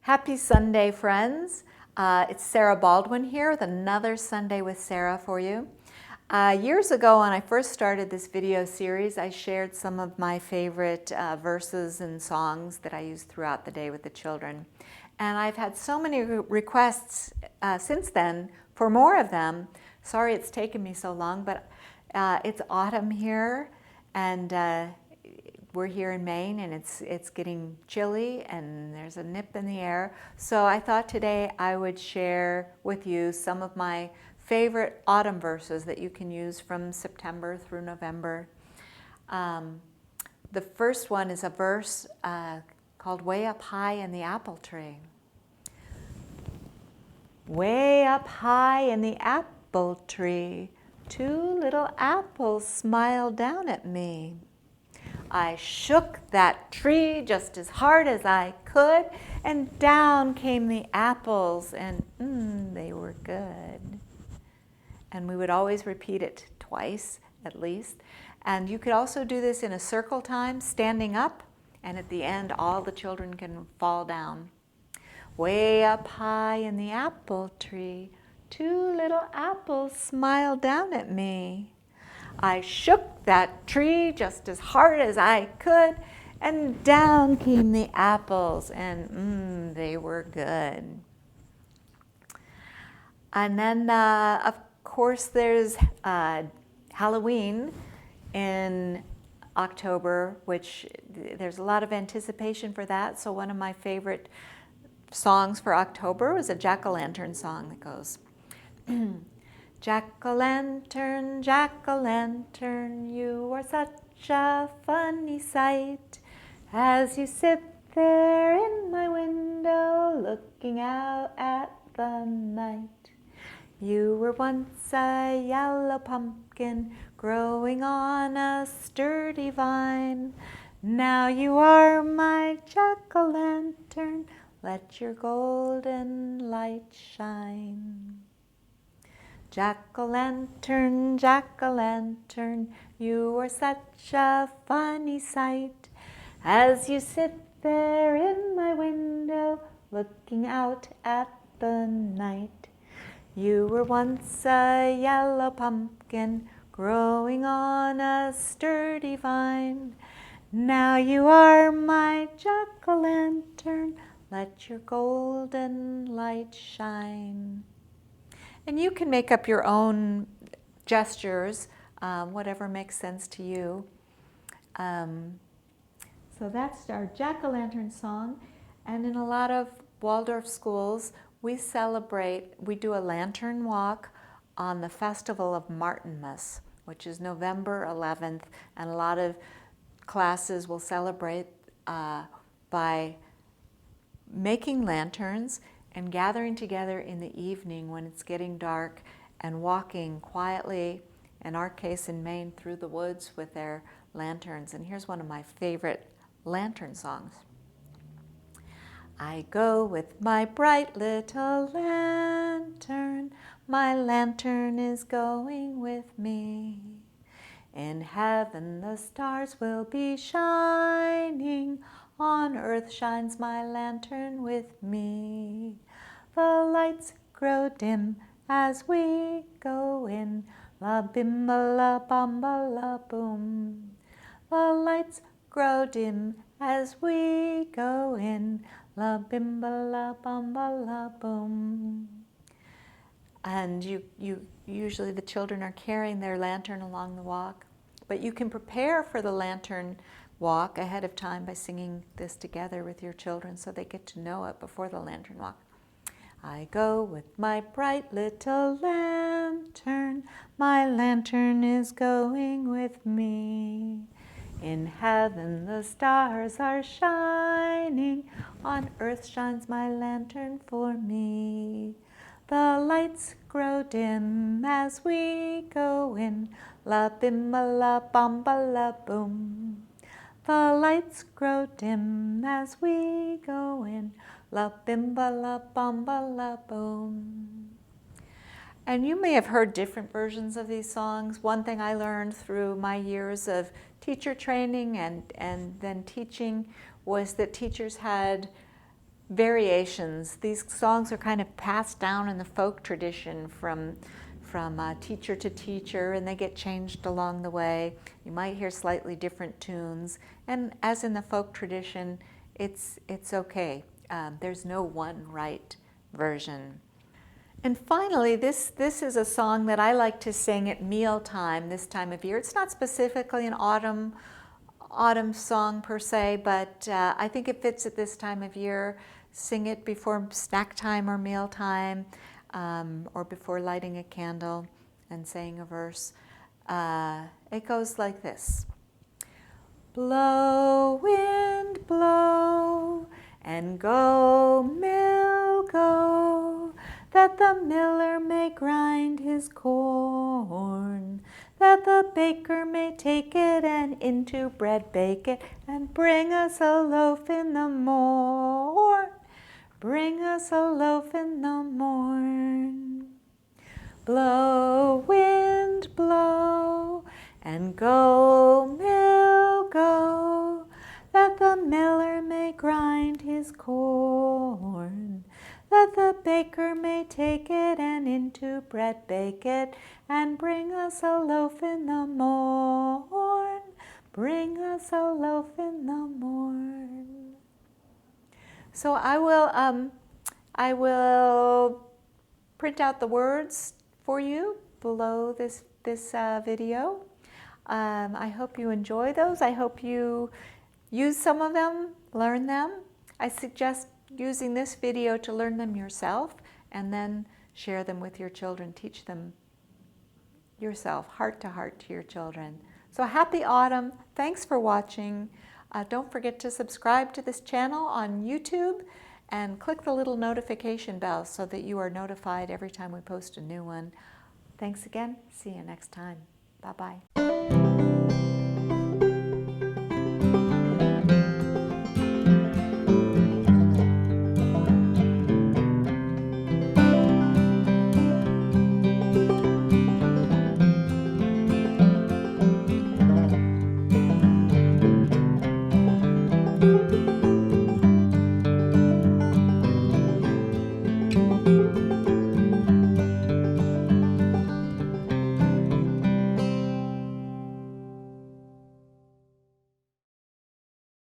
Happy Sunday, friends. It's Sarah Baldwin here with another Sunday with Sarah for you. Years ago, when I first started this video series, I shared some of my favorite verses and songs that I use throughout the day with the children. And I've had so many requests since then for more of them. Sorry it's taken me so long, but it's autumn here, and we're here in Maine, and it's getting chilly and there's a nip in the air. So I thought today I would share with you some of my favorite autumn verses that you can use from September through November. The first one is a verse called Way Up High in the Apple Tree. Way up high in the apple tree, two little apples smiled down at me. I shook that tree just as hard as I could, and down came the apples, and they were good. And we would always repeat it twice, at least. And you could also do this in a circle time, standing up, and at the end, all the children can fall down. Way up high in the apple tree, two little apples smiled down at me. I shook that tree just as hard as I could, and down came the apples, and they were good. And then, of course, there's Halloween in October, which there's a lot of anticipation for that. So one of my favorite songs for October was a jack-o'-lantern song that goes, Jack-o'-lantern, jack-o'-lantern, you are such a funny sight, as you sit there in my window looking out at the night. You were once a yellow pumpkin growing on a sturdy vine. Now you are my jack-o'-lantern, let your golden light shine. Jack-o'-lantern, jack-o'-lantern, you are such a funny sight, as you sit there in my window looking out at the night. You were once a yellow pumpkin growing on a sturdy vine. Now you are my jack-o'-lantern, let your golden light shine. And you can make up your own gestures, whatever makes sense to you. So that's our jack-o'-lantern song. And in a lot of Waldorf schools, we do a lantern walk on the festival of Martinmas, which is November 11th. And a lot of classes will celebrate by making lanterns and gathering together in the evening when it's getting dark and walking quietly, in our case in Maine, through the woods with their lanterns. And here's one of my favorite lantern songs. I go with my bright little lantern, my lantern is going with me. In heaven the stars will be shining, on earth shines my lantern with me. The lights grow dim as we go in, la bimba la bamba la boom. The lights grow dim as we go in, la bimba la bamba la boom. And usually the children are carrying their lantern along the walk, but you can prepare for the lantern walk ahead of time by singing this together with your children so they get to know it before the lantern walk. I go with my bright little lantern, my lantern is going with me. In heaven the stars are shining, on earth shines my lantern for me. The lights grow dim as we go in, la bimba la bamba la boom. The lights grow dim as we go in, la bimba la bamba la boom. And you may have heard different versions of these songs. One thing I learned through my years of teacher training and then teaching was that teachers had variations. These songs are kind of passed down in the folk tradition from teacher to teacher, and they get changed along the way. You might hear slightly different tunes, and as in the folk tradition, it's okay. There's no one right version. And finally, this is a song that I like to sing at mealtime this time of year. It's not specifically an autumn song per se, but I think it fits at this time of year. Sing it before snack time or mealtime, or before lighting a candle and saying a verse. It goes like this. Blow, wind, blow, and go, mill, go, that the miller may grind his corn, that the baker may take it and into bread bake it, and bring us a loaf in the morn. Bring us a loaf in the morn. Blow, wind, blow, and go, mill, go, that the miller may grind his corn, that the baker may take it and into bread bake it, and bring us a loaf in the morn. Bring us a loaf in the morn. So I will print out the words for you below this video. I hope you enjoy those. I hope you use some of them, learn them. I suggest using this video to learn them yourself and then share them with your children. Teach them yourself, heart to your children. So happy autumn. Thanks for watching. Don't forget to subscribe to this channel on YouTube and click the little notification bell so that you are notified every time we post a new one. Thanks again. See you next time. Bye-bye.